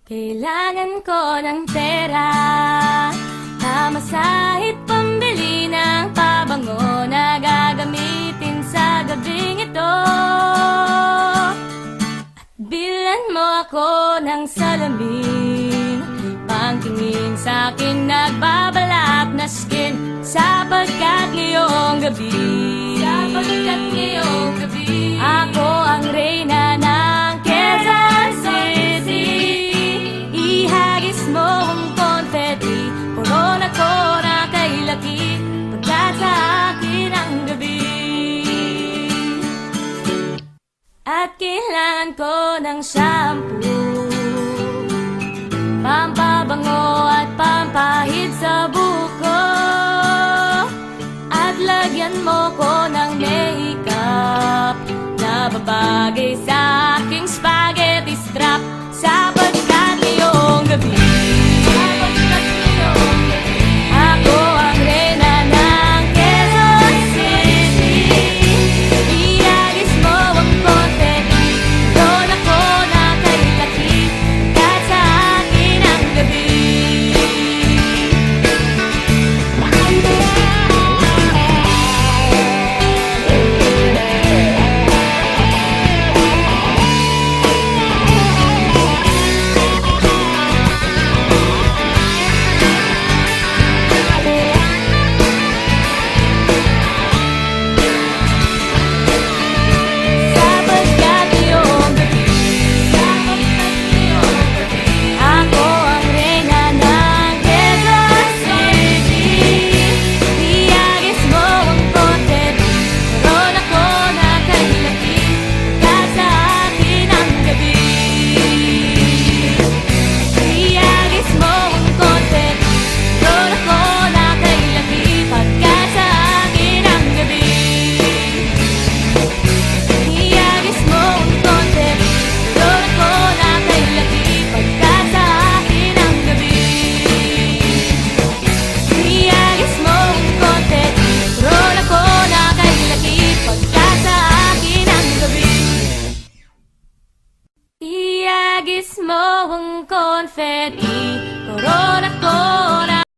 Kailangan ko ng pera na masahit pambili ng pabango na gagamitin sa gabing ito. At bilan mo ako ng salamin, pangtingin sa'kin nagbabalak na skin, sapagkat ngayong gabi ako ang reyna ng Quezon City. Ihagis mo ang confetti, corona ko na kay laki, pagkat sa akin ang gabi. At kailangan ko ng shampoo, pampabango at pampahid sa buko. At lagyan mo ko ng makeup na babagay sa aking spaghetti strap, sapagkat ngayong gabi ako ang reyna ng Quezon City. Ihagis mo ang confetti, doon ako na kay laki, pagkat sa akin ang gabi. Ihagis mo ang confetti,